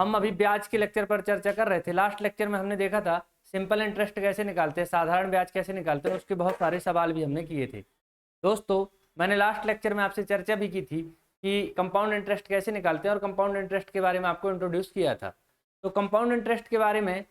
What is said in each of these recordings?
हम अभी ब्याज के लेक्चर पर चर्चा कर रहे थे। लास्ट लेक्चर में हमने देखा था सिंपल इंटरेस्ट कैसे निकालते हैं, साधारण ब्याज कैसे निकालते हैं, उसके बहुत सारे सवाल भी हमने किए थे। दोस्तों मैंने लास्ट लेक्चर में आपसे चर्चा भी की थी कि कंपाउंड इंटरेस्ट कैसे निकालते हैं और कंपाउंड इंटरेस्ट के बारे में आपको इंट्रोड्यूस किया था। तो कंपाउंड इंटरेस्ट के बारे में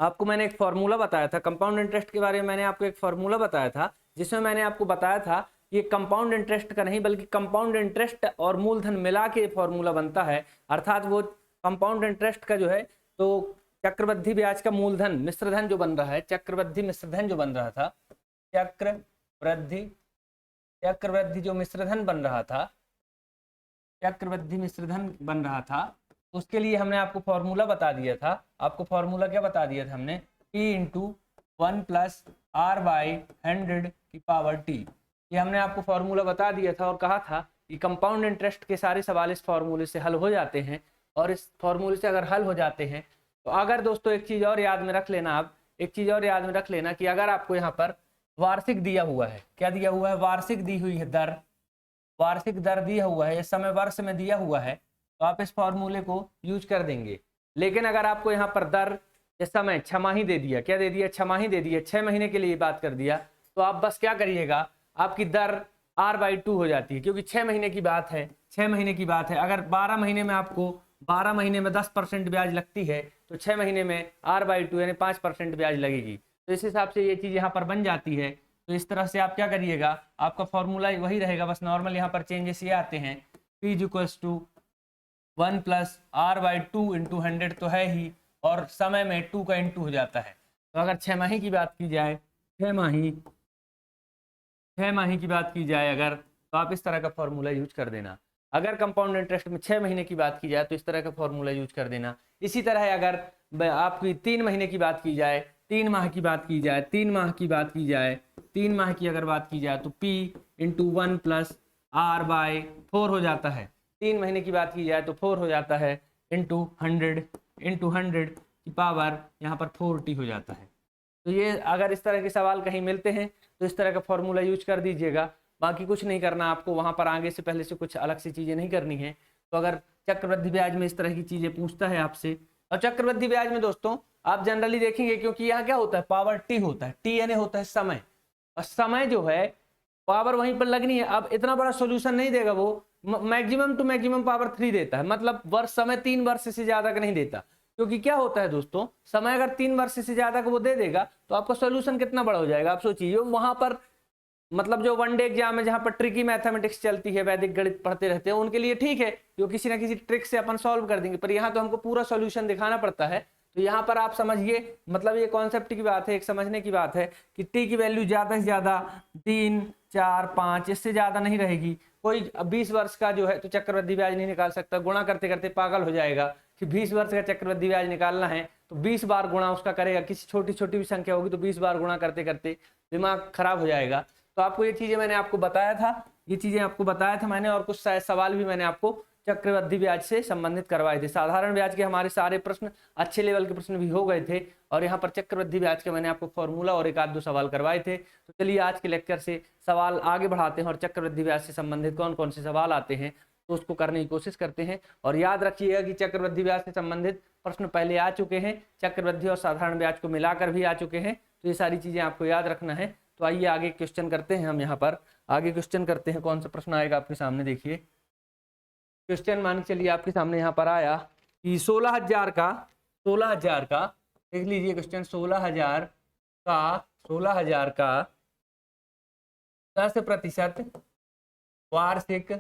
आपको मैंने एक फार्मूला बताया था। कंपाउंड इंटरेस्ट के बारे में मैंने आपको एक फार्मूला बताया था जिसमें मैंने आपको बताया था ये कंपाउंड इंटरेस्ट का नहीं बल्कि कंपाउंड इंटरेस्ट और मूलधन मिला के फार्मूला बनता है। अर्थात वो कंपाउंड इंटरेस्ट का जो है तो चक्रवृद्धि ब्याज का मूलधन मिश्रधन जो बन रहा है, चक्रवृद्धि मिश्रधन जो बन रहा था, चक्रवृद्धि जो मिश्रधन बन रहा था, चक्रवृद्धि मिश्रधन बन रहा था, उसके लिए हमने आपको फॉर्मूला बता दिया था। आपको फॉर्मूला क्या बता दिया था हमने? P into 1 plus R by 100 की पावर T। ये हमने आपको फॉर्मूला बता दिया था और कहा था कि कंपाउंड इंटरेस्ट के सारे सवाल इस फॉर्मूले से हल हो जाते हैं। और इस फॉर्मूले से अगर हल हो जाते हैं तो अगर दोस्तों एक चीज़ और याद में रख लेना, आप एक चीज़ और याद में रख लेना कि अगर आपको यहाँ पर वार्षिक दिया हुआ है, क्या दिया हुआ है? वार्षिक दी हुई है दर, वार्षिक दर दिया हुआ है, इस समय वर्ष में दिया हुआ है, तो आप इस फॉर्मूले को यूज कर देंगे। लेकिन अगर आपको यहाँ पर दर इस समय छमाही दे दिया, क्या दे दिया? छमाही दे दिया, 6 महीने के लिए बात कर दिया, तो आप बस क्या करिएगा, आपकी दर R/2 हो जाती है क्योंकि 6 महीने की बात है। 6 महीने की बात है, अगर 12 महीने में आपको 12 महीने में 10% ब्याज लगती है तो 6 महीने में R/2 यानी 5% ब्याज लगेगी। तो इस हिसाब से ये चीज़ यहाँ पर बन जाती है। तो इस तरह से आप क्या करिएगा, आपका फॉर्मूला वही रहेगा, बस नॉर्मल यहाँ पर चेंजेस ये आते हैं। P = 1 प्लस R/2 इंटू 100 तो है ही, और समय में 2 का इंटू हो जाता है। तो अगर 6 माही की बात की जाए, 6 माही की बात की जाए अगर, तो आप इस तरह का फॉर्मूला यूज कर देना। अगर कंपाउंड इंटरेस्ट में 6 महीने की बात की जाए तो इस तरह का फॉर्मूला यूज कर देना। इसी तरह अगर आपकी 3 महीने की बात की जाए, 3 माह की बात की जाए, 3 माह की बात की जाए, 3 माह की अगर बात की जाए तो P इंटू 1 प्लस R/4 हो जाता है। 3 महीने की बात की जाए तो 4 हो जाता है, इंटू 100 की पावर यहाँ पर 4t हो जाता है। तो ये अगर इस तरह के सवाल कहीं मिलते हैं तो इस तरह का फॉर्मूला यूज कर दीजिएगा। बाकी कुछ नहीं करना आपको, वहाँ पर आगे से पहले से कुछ अलग से चीज़ें नहीं करनी है। तो अगर चक्रवृद्धि ब्याज में इस तरह की चीज़ें पूछता है आपसे, और चक्रवृद्धि ब्याज में दोस्तों आप जनरली देखेंगे क्योंकि यहाँ क्या होता है, पावर टी होता है, टी यानी होता है समय, और समय जो है पावर वहीं पर लगनी है। अब इतना बड़ा सोल्यूशन नहीं देगा वो, मैक्सिमम टू मैक्सिमम पावर 3 देता है, मतलब वर्ष समय 3 वर्ष से ज्यादा का नहीं देता। क्योंकि क्या होता है दोस्तों, समय अगर 3 वर्ष से ज्यादा का वो दे देगा तो आपका सोल्यूशन कितना बड़ा हो जाएगा, आप सोचिए। वहां पर मतलब जो वनडे एग्जाम है जहां पर ट्रिकी मैथमेटिक्स चलती है, वैदिक गणित पढ़ते रहते हैं, उनके लिए ठीक है, जो किसी ना किसी ट्रिक से अपन सॉल्व कर देंगे, पर यहाँ तो हमको पूरा सॉल्यूशन दिखाना पड़ता है। तो यहाँ पर आप समझिए, मतलब ये कॉन्सेप्ट की बात है, एक समझने की बात है कि टी की वैल्यू ज्यादा से ज्यादा 3, 4, 5 इससे ज्यादा नहीं रहेगी। कोई 20 वर्ष का जो है तो चक्रवृद्धि ब्याज नहीं निकाल सकता, गुणा करते करते पागल हो जाएगा कि 20 वर्ष का चक्रवृद्धि ब्याज निकालना है तो 20 बार गुणा उसका करेगा। किसी छोटी छोटी भी संख्या होगी तो 20 बार गुणा करते करते दिमाग खराब हो जाएगा। तो आपको ये चीजें मैंने आपको बताया था, ये चीजें आपको बताया था मैंने, और कुछ सवाल भी मैंने आपको चक्रवृद्धि ब्याज से संबंधित करवाए थे। साधारण ब्याज के हमारे सारे प्रश्न अच्छे लेवल के प्रश्न भी हो गए थे, और यहाँ पर चक्रवृद्धि ब्याज के मैंने आपको फॉर्मूला और एक आध दो सवाल करवाए थे। तो चलिए आज के लेक्चर से सवाल आगे बढ़ाते हैं और चक्रवृद्धि ब्याज से संबंधित कौन कौन से सवाल आते हैं तो उसको करने की कोशिश करते हैं। और याद रखिएगा कि चक्रवृद्धि ब्याज से संबंधित प्रश्न पहले आ चुके हैं, चक्रवृद्धि और साधारण ब्याज को मिलाकर भी आ चुके हैं, तो ये सारी चीजें आपको याद रखना है। तो आइए आगे क्वेश्चन करते हैं। हम यहाँ पर आगे क्वेश्चन करते हैं, कौन सा प्रश्न आएगा आपके सामने, देखिए क्वेश्चन मान के चलिए आपके सामने यहाँ पर आया कि 16,000 का देख लीजिए क्वेश्चन, 16,000 का 10% वार्षिक,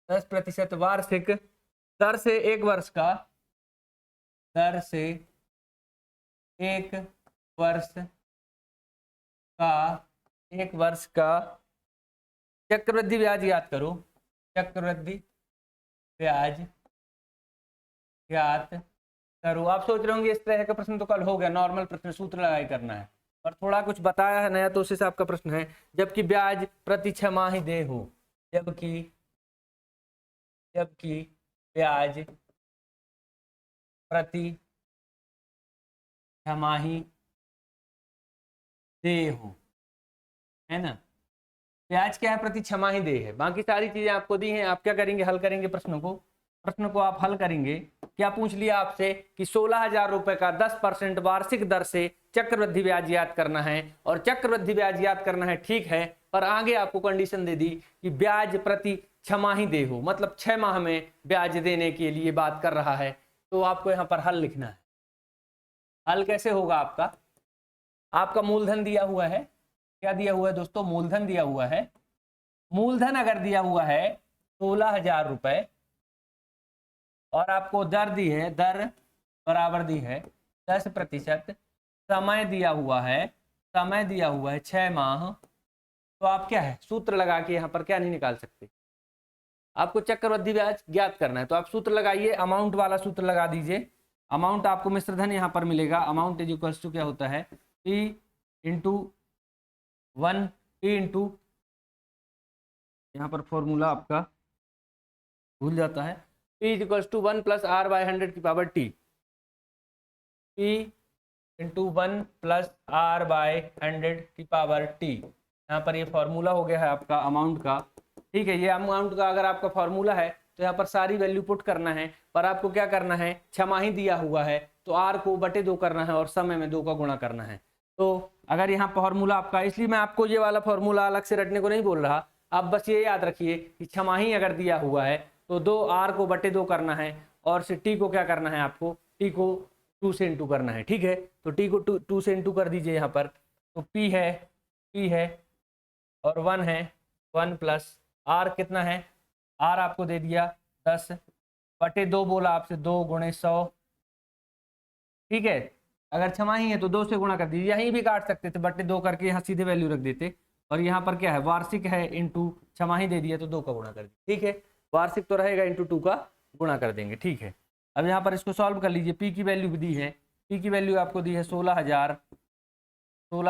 10% वार्षिक दर से 1 वर्ष का, दर से 1 वर्ष का, 1 वर्ष का चक्रवृद्धि ब्याज याद करो, चक्रवृद्धि ब्याज याद करो। आप सोच रहे होंगे इस तरह का प्रश्न तो कल हो गया, नॉर्मल प्रश्न सूत्र लगाई करना है, और थोड़ा कुछ बताया है नया तो उस हिसाब का प्रश्न है। जबकि ब्याज प्रति छमाही देय हो, जबकि ब्याज प्रति छमाही देय हो, है ना। ब्याज क्या है? प्रति छमाही देय है। बाकी सारी चीजें आपको दी हैं, आप क्या करेंगे, हल करेंगे प्रश्नों को। प्रश्न को आप हल करेंगे, क्या पूछ लिया आपसे कि 16,000 रुपए का 10% वार्षिक दर से चक्रवृद्धि ब्याज याद करना है, और चक्रवृद्धि ब्याज याद करना है, ठीक है, पर आगे आपको कंडीशन दे दी कि ब्याज प्रति छमाही दे हो, मतलब 6 माह में ब्याज देने के लिए बात कर रहा है। तो आपको यहाँ पर हल लिखना है। हल कैसे होगा आपका? आपका मूलधन दिया हुआ है, क्या दिया हुआ है दोस्तों? मूलधन दिया हुआ है। मूलधन अगर दिया हुआ है 16,000 रुपए, और आपको दर दी है, दर बराबर दी है 10%, समय दिया हुआ है, समय दिया हुआ है 6 माह, तो आप क्या है, सूत्र लगा के यहाँ पर क्या नहीं निकाल सकते, आपको चक्रवृद्धि ब्याज ज्ञात करना है। तो आप सूत्र लगाइए, अमाउंट वाला सूत्र लगा दीजिए। अमाउंट आपको मिश्रधन यहाँ पर मिलेगा, अमाउंट इज इक्वल्स टू क्या होता है, P इंटू 1, P इंटू, यहाँ पर फॉर्मूला आपका भूल जाता है, P is equals to 1 plus R by 100 की power T, P into 1 plus R by 100 की पावर T। यहाँ पर ये फॉर्मूला हो गया है आपका अमाउंट का, ठीक है। ये अमाउंट का अगर आपका फॉर्मूला है तो यहाँ पर सारी वैल्यू पुट करना है, पर आपको क्या करना है, छमाही दिया हुआ है तो R को बटे 2 करना है और समय में 2 का गुणा करना है। तो अगर यहाँ फॉर्मूला आपका, इसलिए मैं आपको ये वाला फॉर्मूला अलग से रटने को नहीं बोल रहा, आप बस ये याद रखिए कि छमाही अगर दिया हुआ है तो 2R को बटे 2 करना है, और से T को क्या करना है, आपको T को 2 से इंटू करना है, ठीक है। तो T को 2 से इंटू कर दीजिए यहाँ पर, तो P है और 1 है, 1 प्लस R कितना है, R आपको दे दिया 10 बटे 2, बोला आपसे 2 गुणे 100, ठीक है। अगर छमाही है तो 2 से गुणा कर दीजिए, यहीं भी काट सकते थे, बटे 2 करके यहाँ सीधे वैल्यू रख देते, और यहाँ पर क्या है, वार्षिक है इंटू छमाही दे दिया तो 2 का गुणा कर दीजिए, ठीक है। वार्षिक तो रहेगा, इंटू 2 का गुणा कर देंगे, ठीक है। अब यहाँ पर इसको सॉल्व कर लीजिए, P की वैल्यू दी है, P की वैल्यू आपको दी है 16,000, तो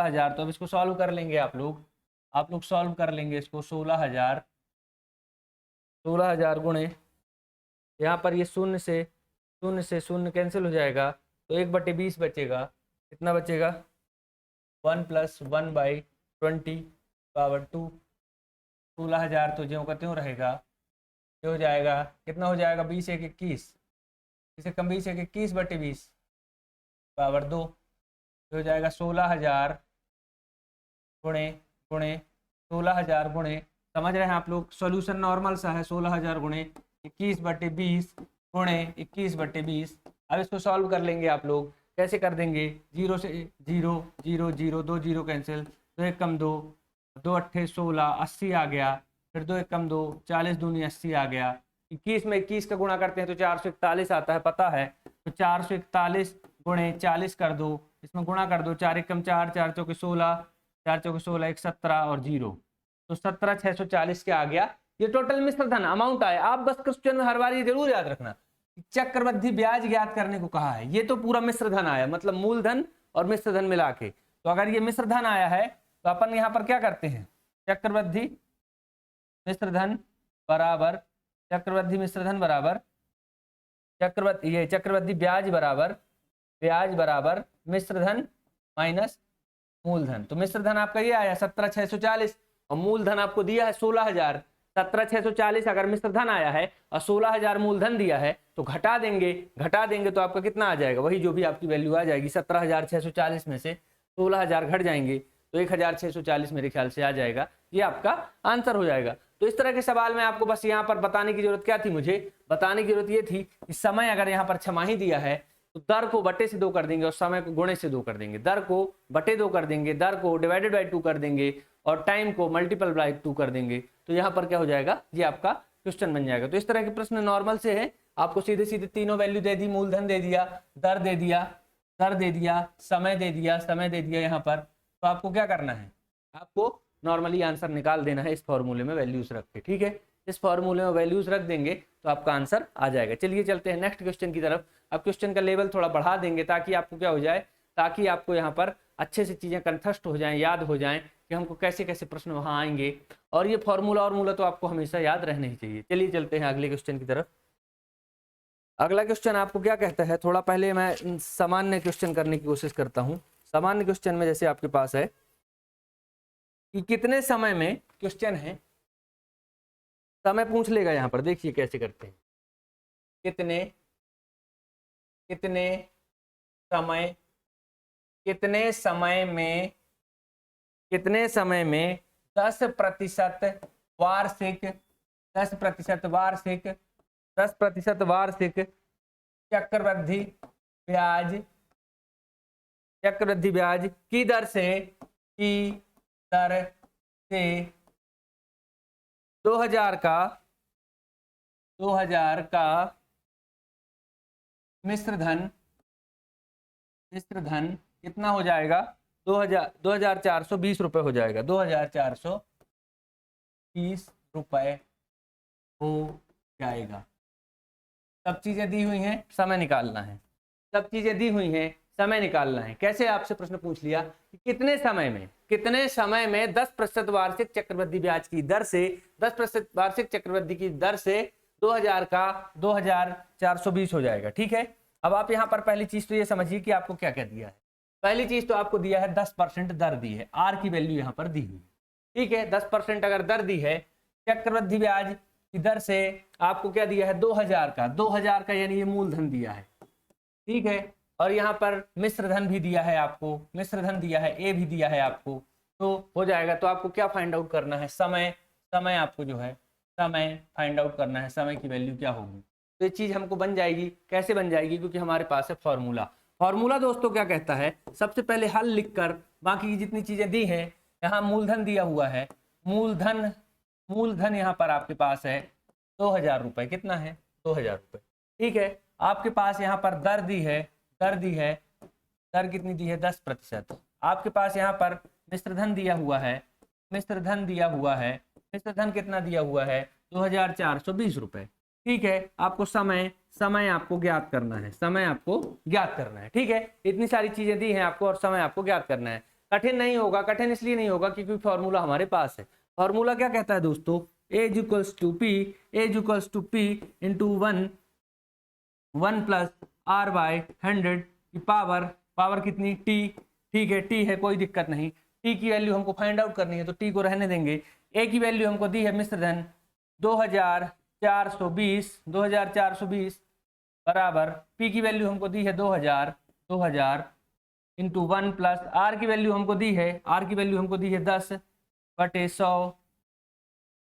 अब इसको सॉल्व कर लेंगे आप लोग सॉल्व कर लेंगे इसको। 16,000 गुणे, यहाँ पर ये शून्य से शून्य कैंसिल हो जाएगा, तो 1/20 बचेगा, कितना बचेगा, 1 प्लस 1 बाई 20 पावर 2। 16,000 तो ज्यों का त्यों रहेगा, ये हो जाएगा, कितना हो जाएगा, 20 1 21, इसे कम 20 1 21/20 पावर 2, हो जाएगा 16,000 गुणे 16,000 गुणे, समझ रहे हैं आप लोग, सॉल्यूशन नॉर्मल सा है, 16,000 गुणे 21/20 गुणे 21/20। अब इसको सॉल्व कर लेंगे आप लोग, कैसे कर देंगे, 0 से 0 0 0 2 0 कैंसिल, 2 1 कम 2 2 8 16 80 आ गया, फिर 2 1 कम 2 40 दूनी 80 आ गया, 21 में 21 का गुणा करते हैं तो 441 आता है, पता है, तो 441 गुणे 40 कर दो, इसमें गुणा कर दो, 4 1 कम 4 4 चौके 16 4 चौके 16 1 17 और 0, तो 17,640 के आ गया। ये टोटल मिश्रधन अमाउंट आया। आप बस क्वेश्चन में हर बार ये जरूर याद रखना, चक्रवृद्धि ब्याज ज्ञात करने को कहा है, ये तो पूरा मिश्रधन आया, मतलब मूलधन और मिश्रधन मिला के। तो अगर ये मिश्रधन आया है तो अपन यहाँ पर क्या करते हैं, चक्रवृद्धि मिश्रधन बराबर चक्रवृद्धि ब्याज बराबर मिश्रधन माइनस मूलधन। तो मिश्रधन आपका ये आया 17,640 और मूलधन आपको दिया है 16,000। 17,640 अगर मिश्रधन आया है और 16,000 मूलधन दिया है तो घटा देंगे तो आपका कितना आ जाएगा, वही जो भी आपकी वैल्यू आ जाएगी, 17,640 में से 16,000 घट जाएंगे तो 1,640 मेरे ख्याल से आ जाएगा, ये आपका आंसर हो जाएगा। तो इस तरह के सवाल में आपको बस यहाँ पर बताने की जरूरत क्या थी, मुझे बताने की जरूरत ये थी कि समय अगर यहाँ पर छमाही दिया है तो दर को बटे से 2 कर देंगे और समय को गुणे से 2 कर देंगे, दर को बटे 2 कर देंगे, दर को डिवाइडेड बाय 2 कर देंगे और टाइम को मल्टीपल बाय 2 कर देंगे, तो यहाँ पर क्या हो जाएगा, ये आपका क्वेश्चन बन जाएगा। तो इस तरह के प्रश्न नॉर्मल से है, आपको सीधे सीधे तीनों वैल्यू दे दी, मूलधन दे दिया, दर दे दिया, समय दे दिया यहाँ पर, तो आपको क्या करना है, आपको नॉर्मली आंसर निकाल देना है इस फॉर्मूले में वैल्यूज रख के, ठीक है। इस फॉर्मूले में वैल्यूज रख देंगे तो आपका आंसर आ जाएगा। चलिए चलते हैं नेक्स्ट क्वेश्चन की तरफ। अब क्वेश्चन का लेवल थोड़ा बढ़ा देंगे ताकि आपको क्या हो जाए, ताकि आपको यहाँ पर अच्छे से चीजें कंठस्थ हो जाएं, याद हो जाएं कि हमको कैसे कैसे प्रश्न वहाँ आएंगे, और ये फॉर्मूला और मूला तो आपको हमेशा याद रहना ही चाहिए। चलिए चलते हैं अगले क्वेश्चन की तरफ। अगला क्वेश्चन आपको क्या कहता है, थोड़ा पहले मैं सामान्य क्वेश्चन करने की कोशिश करता हूँ। सामान्य क्वेश्चन में जैसे आपके पास है कि कितने समय में, क्वेश्चन है समय पूछ लेगा, यहाँ पर देखिए कैसे करते हैं। कितने समय कितने समय में 10% वार्षिक 10% वार्षिक चक्रवृद्धि ब्याज की दर से 2000 का मिश्र धन कितना हो जाएगा? 2420 रुपए हो जाएगा। 2420 रुपए हो जाएगा। सब चीजें दी हुई हैं, समय निकालना है। सब चीजें दी हुई हैं, समय निकालना है। कैसे? आपसे प्रश्न पूछ लिया कि कितने समय में 10% वार्षिक चक्रवृद्धि ब्याज की दर से 10% वार्षिक चक्रवृद्धि की दर से 2000 का 2420 हो जाएगा। ठीक है, अब आप यहाँ पर पहली चीज तो ये समझिए कि आपको क्या क्या दिया है। पहली चीज तो आपको दिया है 10% दर दी है, आर की वैल्यू यहाँ पर दी हुई है। ठीक है, 10% अगर दर दी है चक्रवृद्धि ब्याज की दर से, आपको क्या दिया है? 2000 का यानी ये मूलधन दिया है। ठीक है, और यहाँ पर मिश्र धन भी दिया है आपको, मिश्र धन दिया है, ए भी दिया है आपको, तो हो जाएगा। तो आपको क्या फाइंड आउट करना है? समय आपको जो है समय फाइंड आउट करना है, समय की वैल्यू क्या होगी। तो ये चीज हमको बन जाएगी। कैसे बन जाएगी? क्योंकि हमारे पास है फॉर्मूला दोस्तों क्या कहता है, सबसे पहले हल लिखकर बाकी की जितनी चीजें दी हैं, यहाँ मूलधन दिया हुआ है, मूलधन यहाँ पर आपके पास है 2000 रुपए। कितना है? 2000 रुपए। ठीक है, आपके पास यहाँ पर दर दी है, दर कितनी दी है? 10%। आपके पास यहाँ पर मिश्र धन दिया हुआ है, मिश्र धन कितना दिया हुआ है? 2420 रुपए। ठीक है, आपको समय आपको ज्ञात करना है, ठीक है, इतनी सारी चीजें दी हैं आपको और समय आपको ज्ञात करना है। कठिन नहीं होगा, कठिन इसलिए नहीं होगा क्योंकि फॉर्मूला हमारे पास है। फॉर्मूला क्या कहता है दोस्तों? A = P into 1 plus R/100 की पावर कितनी? T। ठीक है, T है, कोई दिक्कत नहीं। T की वैल्यू हमको फाइंड आउट करनी है तो T को रहने देंगे। A की वैल्यू हमको दी है मिश्र धन 2420 बराबर P की वैल्यू हमको दी है 2000 इंटू 1 प्लस R की वैल्यू हमको दी है 10/100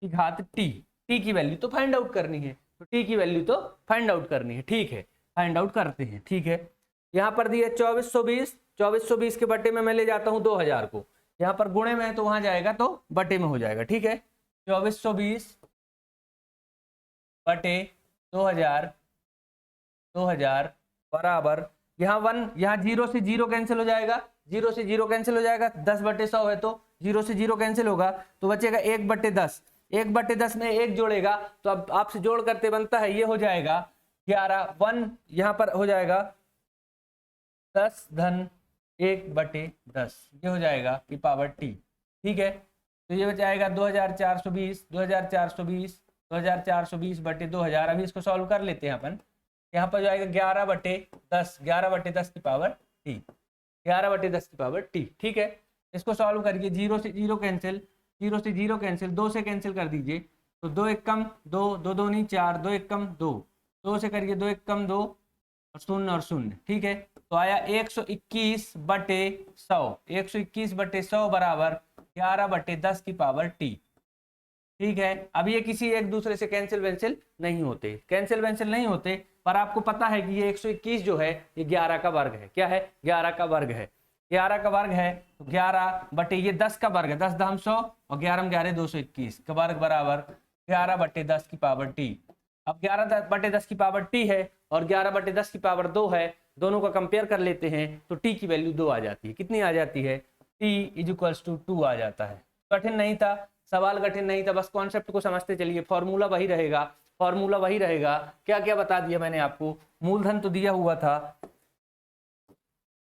की घात T की वैल्यू तो फाइंड आउट करनी है, तो T की वैल्यू तो फाइंड आउट करनी है। ठीक है, फाइंड आउट करते हैं। ठीक है, यहाँ पर दिए 2420 के बटे में मैं ले जाता हूँ 2000 को, यहाँ पर गुणे में है तो वहां जाएगा तो बटे में हो जाएगा। ठीक है, 2420 बटे 2000 बराबर यहाँ 1, यहाँ 0 से 0 कैंसिल हो जाएगा, 10/100 है तो 0 से 0 कैंसिल होगा तो बचेगा 1/10। 1/10 में 1 जोड़ेगा तो अब आपसे जोड़ करते बनता है, ये हो जाएगा 11। 1 यहाँ पर हो जाएगा 10 धन 1/10, ये हो जाएगा की पावर T। ठीक है, तो ये बचाएगा 2420 बटे 2000। अभी इसको सॉल्व कर लेते हैं अपन। यहाँ पर जाएगा 11/10 की पावर T, 11/10 की पावर T। ठीक है, इसको सॉल्व करिए। 0 से 0 कैंसिल, 2 से कैंसिल कर दीजिए तो 2 1 कम 2, 2 2 नहीं 4, 2 1 कम 2, 2 से करिए 2 1 कम 2 और 0। ठीक है, तो आया 121/100 बराबर 11/10 की पावर T। ठीक है, अब ये किसी एक दूसरे से कैंसिल नहीं होते, पर आपको पता है कि ये 121 जो है ये 11 का वर्ग है। क्या है? 11 का वर्ग है। 11 का वर्ग है तो 11 बटे ये 10 का वर्ग है, 10 दम 100 और 11 11 221 का वर्ग बराबर 11/10 की पावर T। अब 11/10 की पावर T है और 11/10 की पावर 2 है, दोनों का कंपेयर कर लेते हैं तो T की वैल्यू 2 आ जाती है। कितनी आ जाती है? T = 2 आ जाता है। कठिन नहीं था, सवाल कठिन नहीं था, बस कॉन्सेप्ट को समझते चलिए। फॉर्मूला वही रहेगा, क्या क्या बता दिया मैंने आपको। मूलधन तो दिया हुआ था,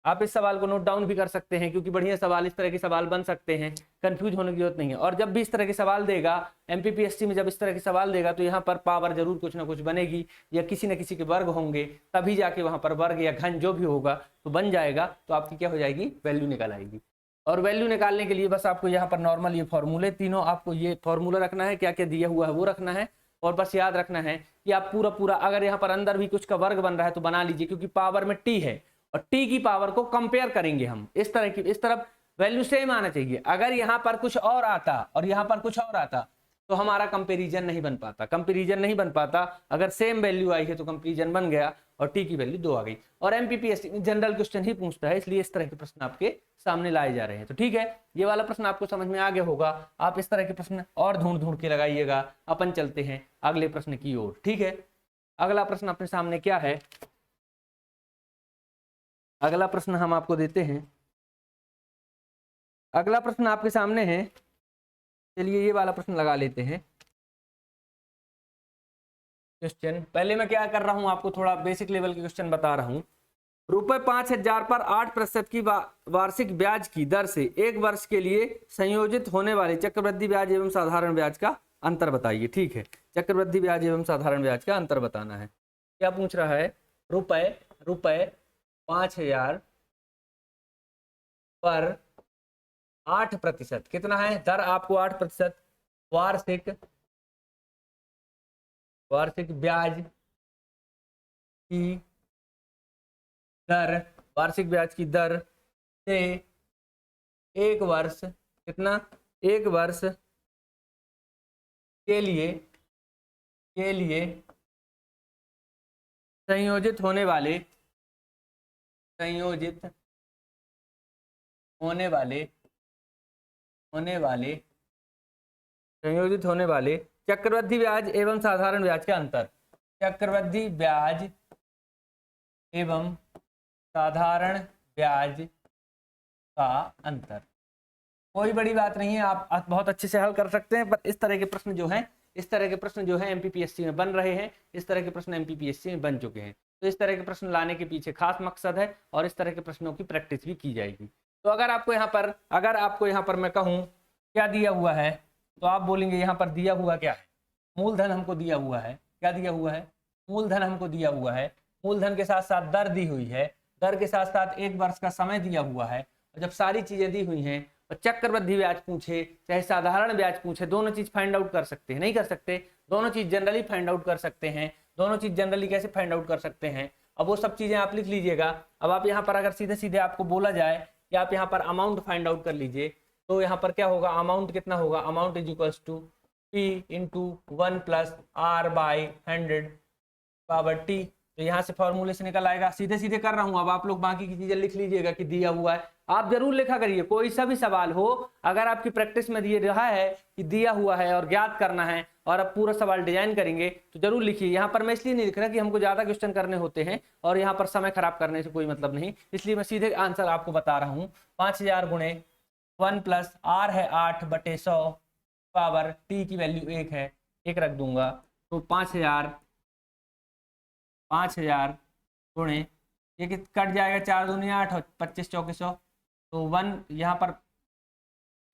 आप इस सवाल को नोट डाउन भी कर सकते हैं क्योंकि बढ़िया सवाल, इस तरह के सवाल बन सकते हैं, कंफ्यूज होने की जरूरत नहीं है। और जब भी इस तरह के सवाल देगा एमपीपीएससी में, जब इस तरह के सवाल देगा तो यहाँ पर पावर जरूर कुछ ना कुछ बनेगी या किसी न किसी के वर्ग होंगे, तभी जाके वहां पर वर्ग या घन जो भी होगा तो बन जाएगा, तो आपकी क्या हो जाएगी? वैल्यू निकल आएगी। और वैल्यू निकालने के लिए बस आपको यहाँ पर नॉर्मल ये फॉर्मूले तीनों, आपको ये फॉर्मूला रखना है, क्या क्या दिया हुआ है वो रखना है और बस याद रखना है कि आप पूरा पूरा, अगर यहाँ पर अंदर भी कुछ का वर्ग बन रहा है तो बना लीजिए, क्योंकि पावर में टी है और टी की पावर को कंपेयर करेंगे हम। इस तरह की, इस तरफ वैल्यू सेम आना चाहिए। अगर यहाँ पर कुछ और आता और यहाँ पर कुछ और आता तो हमारा कंपेरिजन नहीं बन पाता, कंपेरिजन नहीं बन पाता। अगर सेम वैल्यू आई है तो कंपेरिजन बन गया और टी की वैल्यू 2 आ गई। और एमपीपीएससी जनरल क्वेश्चन ही पूछता है, इसलिए इस तरह के प्रश्न आपके सामने लाए जा रहे हैं। तो ठीक है, ये वाला प्रश्न आपको समझ में आ गया होगा। आप इस तरह के प्रश्न और ढूंढ ढूंढ के लगाइएगा। अपन चलते हैं अगले प्रश्न की ओर। ठीक है, अगला प्रश्न अपने सामने क्या है? अगला प्रश्न हम आपको देते हैं। अगला प्रश्न आपके सामने है, चलिए ये वाला प्रश्न लगा लेते हैं। क्वेश्चन पहले मैं क्या कर रहा हूं, आपको थोड़ा बेसिक लेवल के क्वेश्चन बता रहा हूं। रुपए 5000 पर 8% की वार्षिक ब्याज की दर से 1 वर्ष के लिए संयोजित होने वाले चक्रवृद्धि ब्याज एवं साधारण ब्याज का अंतर बताइए। ठीक है, चक्रवृद्धि ब्याज एवं साधारण ब्याज का अंतर बताना है। क्या पूछ रहा है? रुपए 5000 पर 8%, कितना है दर? आपको 8% वार्षिक ब्याज की दर, वार्षिक ब्याज की दर से 1 वर्ष, कितना? 1 वर्ष के लिए संयोजित होने वाले चक्रवृद्धि ब्याज एवं साधारण ब्याज का अंतर। चक्रवृद्धि ब्याज एवं साधारण ब्याज का अंतर कोई बड़ी बात नहीं है, आप बहुत अच्छे से हल कर सकते हैं। पर इस तरह के प्रश्न जो हैं एमपीपीएससी में बन रहे हैं, इस तरह के प्रश्न एमपीपीएससी में बन चुके हैं। तो इस तरह के प्रश्न लाने के पीछे खास मकसद है और इस तरह के प्रश्नों की प्रैक्टिस भी की जाएगी। तो अगर आपको यहाँ पर मैं कहूँ क्या दिया हुआ है, तो आप बोलेंगे यहाँ पर दिया हुआ क्या है? मूलधन हमको दिया हुआ है। क्या दिया हुआ है? मूलधन हमको दिया हुआ है। मूलधन के साथ साथ दर दी हुई है, दर के साथ साथ 1 वर्ष का समय दिया हुआ है। और जब सारी चीजें दी हुई हैं और चक्रवृद्धि ब्याज पूछे चाहे साधारण ब्याज पूछे, दोनों चीज फाइंड आउट कर सकते हैं? नहीं कर सकते। दोनों चीज जनरली फाइंड आउट कर सकते हैं। दोनों चीज जनरली कैसे फाइंड आउट कर सकते हैं? अब वो सब चीजें आप लिख लीजिएगा। अब आप यहाँ पर अगर सीधे सीधे आपको बोला जाए कि आप यहाँ पर अमाउंट फाइंड आउट कर लीजिए, तो यहाँ पर क्या होगा? अमाउंट कितना होगा? Amount is equals to P into 1 plus R by 100 power T। तो यहाँ से फॉर्मूले से निकल आएगा। सीधे सीधे कर रहा हूँ, अब आप लोग बाकी की चीजें लिख लीजिएगा कि दिया हुआ है। आप जरूर लिखा करिए, कोई सा भी सवाल हो, अगर आपकी प्रैक्टिस में दिए रहा है कि दिया हुआ है और ज्ञात करना है और अब पूरा सवाल डिजाइन करेंगे तो जरूर लिखिए। यहाँ पर मैं इसलिए नहीं लिख रहा कि हमको ज्यादा क्वेश्चन करने होते हैं और यहाँ पर समय खराब करने से कोई मतलब नहीं, इसलिए मैं सीधे आंसर आपको बता रहा हूँ। 5000 गुणे 1 प्लस R है 8/100 पावर T की वैल्यू 1 है, 1 रख दूंगा। तो 5000 गुणे ये कट जाएगा, 4 दूनी 8 और 25 चौके 100, तो 1 यहाँ पर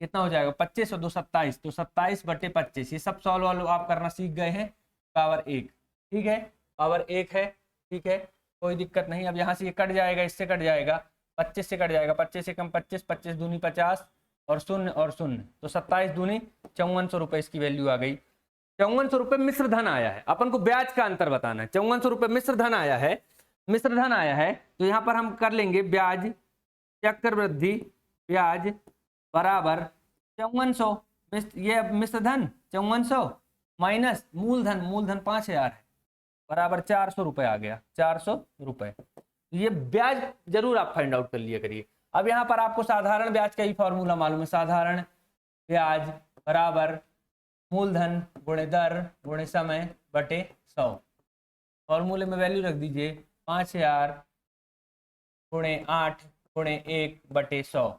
कितना हो जाएगा? 25 और 2 27, तो 27/25। ये सब सॉल्व वाल्व आप करना सीख गए हैं। पावर 1, ठीक है, पावर 1 है, ठीक है, कोई दिक्कत नहीं। अब यहाँ से ये कट जाएगा, इससे कट जाएगा, 25 से कट जाएगा, 25 से कम 25, 25 दूनी 50 और 0 और 0, तो 27 दूनी 5400 रुपये इसकी वैल्यू आ गई। 5400 रुपये मिश्र धन आया है। अपन को ब्याज का अंतर बताना है। 5400 रुपये मिश्र धन आया है, तो यहाँ पर हम कर लेंगे ब्याज, चक्रवृद्धि ब्याज बराबर 5400, ये मिश्र धन 5400 माइनस मूलधन 5000 है, बराबर 400 रुपये आ गया, 400 रुपये। ये ब्याज जरूर आप फाइंड आउट कर लिया करिए। अब यहाँ पर आपको साधारण ब्याज का ही फॉर्मूला मालूम है। साधारण ब्याज बराबर मूलधन गुणे दर गुणे समय बटे 100। फॉर्मूले में वैल्यू रख दीजिए 5000 गुणे 8 गुणे 1/100।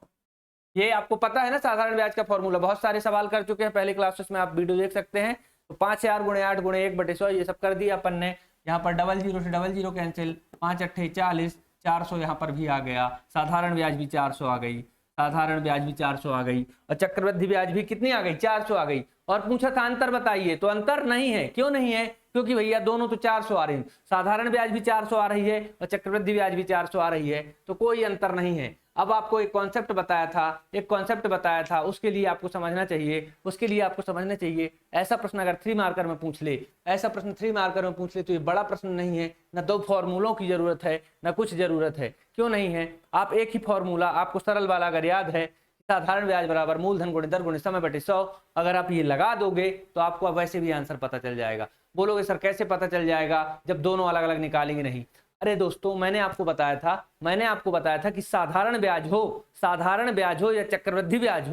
ये आपको पता है ना साधारण ब्याज का फॉर्मूला, बहुत सारे सवाल कर चुके हैं पहले क्लासेस में, आप वीडियो देख सकते हैं। तो 5000 गुणे 8 गुणे 1/100 ये सब कर दिया अपन ने। यहाँ पर 00 से 00 कैंसिल, 5 8 40, 400 यहाँ पर भी आ गया। साधारण ब्याज भी 400 आ गई, साधारण ब्याज भी 400 आ गई और चक्रवृद्धि ब्याज भी कितनी आ गई? 400 आ गई। और पूछा था अंतर बताइए, तो अंतर नहीं है। क्यों नहीं है? क्योंकि भैया दोनों तो 400 आ रही है, साधारण ब्याज भी 400 आ रही है और चक्रवृद्धि ब्याज भी 400 आ रही है, तो कोई अंतर नहीं है। अब आपको एक कॉन्सेप्ट बताया था, उसके लिए आपको समझना चाहिए, ऐसा प्रश्न अगर 3 मार्कर में पूछ ले, तो ये बड़ा प्रश्न नहीं है, ना 2 फॉर्मूलों की जरूरत है, ना कुछ जरूरत है। क्यों नहीं है? आप एक ही फॉर्मूला, आपको सरल वाला अगर याद है, साधारण ब्याज बराबर मूलधन गुणित दर गुणित समय बटे 100, अगर आप ये लगा दोगे तो आपको अब वैसे भी आंसर पता चल जाएगा। बोलोगे सर कैसे पता चल जाएगा जब दोनों अलग अलग निकालेंगे? नहीं, अरे दोस्तों मैंने आपको बताया था कि साधारण ब्याज हो या चक्रवृद्धि ब्याज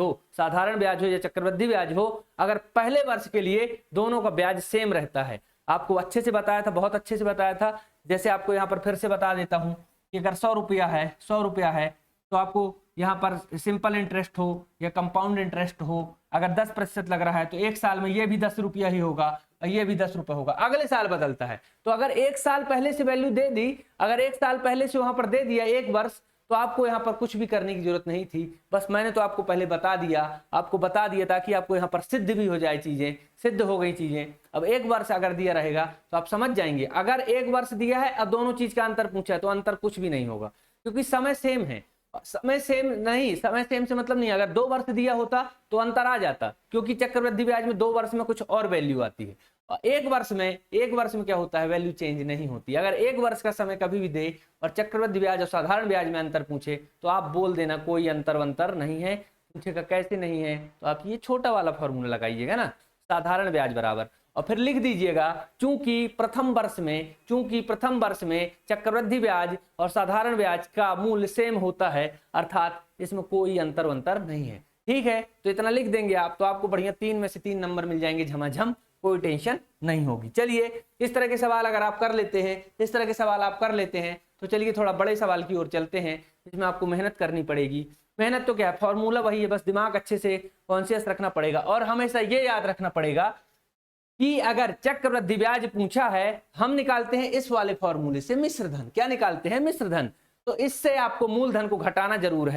हो, अगर पहले वर्ष के लिए दोनों का ब्याज सेम रहता है। आपको अच्छे से बताया था, बहुत अच्छे से बताया था। जैसे आपको यहाँ पर फिर से बता देता हूँ कि अगर 100 रुपया है तो आपको यहाँ पर सिंपल इंटरेस्ट हो या कंपाउंड इंटरेस्ट हो, अगर 10% लग रहा है तो एक साल में ये भी 10 रुपया ही होगा और ये भी 10 रुपये होगा, अगले साल बदलता है। तो अगर एक साल पहले से वैल्यू दे दी, अगर एक साल पहले से वहां पर दे दिया एक वर्ष, तो आपको यहाँ पर कुछ भी करने की जरूरत नहीं थी। बस मैंने तो आपको पहले बता दिया ताकि आपको यहाँ पर सिद्ध भी हो जाए, चीजें सिद्ध हो गई चीजें। अब एक वर्ष अगर दिया रहेगा तो आप समझ जाएंगे। अगर एक वर्ष दिया है और दोनों चीज का अंतर पूछा है तो अंतर कुछ भी नहीं होगा, क्योंकि समय सेम है। समय सेम से मतलब नहीं, अगर 2 वर्ष दिया होता तो अंतर आ जाता, क्योंकि चक्रवृद्धि ब्याज में 2 वर्ष में कुछ और वैल्यू आती है और एक वर्ष में क्या होता है, वैल्यू चेंज नहीं होती। अगर एक वर्ष का समय कभी भी दे और चक्रवृद्धि ब्याज और साधारण ब्याज में अंतर पूछे तो आप बोल देना कोई अंतर नहीं है। पूछेगा कैसे नहीं है, तो आप ये छोटा वाला फॉर्मूला लगाइएगा ना, साधारण ब्याज बराबर, और फिर लिख दीजिएगा चूंकि प्रथम वर्ष में चक्रवृद्धि ब्याज और साधारण ब्याज का मूल्य सेम होता है, अर्थात इसमें कोई अंतर नहीं है। ठीक है, तो इतना लिख देंगे आप, तो आपको बढ़िया 3 में से 3 नंबर मिल जाएंगे झमाझम, कोई टेंशन नहीं होगी। चलिए इस तरह के सवाल अगर आप कर लेते हैं तो चलिए थोड़ा बड़े सवाल की ओर चलते हैं, इसमें आपको मेहनत करनी पड़ेगी। मेहनत तो क्या है, फॉर्मूला वही है, बस दिमाग अच्छे से कॉन्शियस रखना पड़ेगा और हमेशा ये याद रखना पड़ेगा कि अगर चक्रवृद्धि ब्याज पूछा है, हम निकालते हैं इस वाले फॉर्मूले से मिश्र धन। क्या निकालते हैं? मिश्र धन। तो इससे आपको मूलधन को घटाना जरूर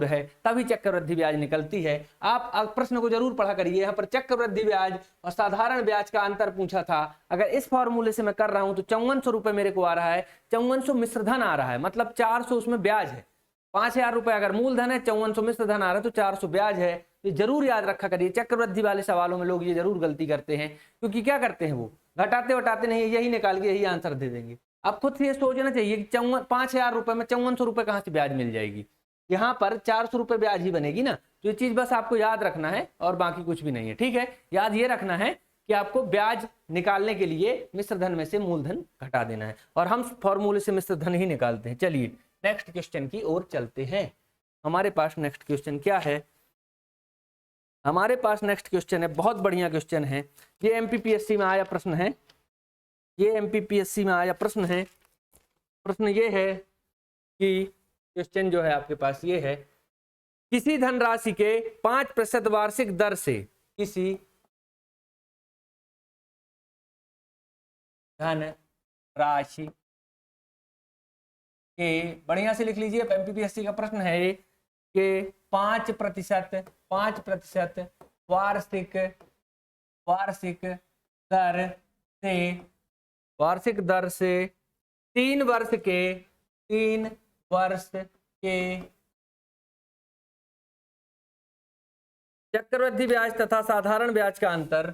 है, तभी चक्रवृद्धि ब्याज निकलती है। आप प्रश्न को जरूर पढ़ा करिए। यहाँ पर चक्रवृद्धि ब्याज और साधारण ब्याज का अंतर पूछा था, अगर इस फॉर्मूले से मैं कर रहा हूं तो 5400 रुपए मेरे को आ रहा है, 5400 मिश्र धन आ रहा है, मतलब 400 उसमें ब्याज है। 5000 रुपए अगर मूलधन है, 5400 मिश्र धन आ रहा है, तो 400 ब्याज है। ये जरूर याद रखा करिए। चक्रवृद्धि वाले सवालों में लोग ये जरूर गलती करते हैं, क्योंकि क्या करते हैं, वो घटाते वटाते नहीं, यही निकाल के यही आंसर दे देंगे। अब खुद से ये सोचना चाहिए कि 5000 रुपए में 5400 रुपए कहाँ से ब्याज मिल जाएगी। यहाँ पर 400 रुपए ब्याज ही बनेगी ना। तो ये चीज बस आपको याद रखना है और बाकी कुछ भी नहीं है। ठीक है, याद ये रखना है कि आपको ब्याज निकालने के लिए मिश्र धन में से मूलधन घटा देना है, और हम फॉर्मूले से मिश्र धन ही निकालते हैं। चलिए नेक्स्ट क्वेश्चन की ओर चलते हैं। हमारे पास नेक्स्ट क्वेश्चन क्या है? हमारे पास नेक्स्ट क्वेश्चन है, बहुत बढ़िया क्वेश्चन है। ये एमपीपीएससी में आया प्रश्न है, प्रश्न ये है कि क्वेश्चन जो है आपके पास ये है, किसी धनराशि के 5% वार्षिक दर से, किसी धनराशि के, बढ़िया से लिख लीजिए, एमपीपीएससी का प्रश्न है ये, कि 5% वार्षिक दर से 3 वर्ष के चक्रवृद्धि ब्याज तथा साधारण ब्याज का अंतर,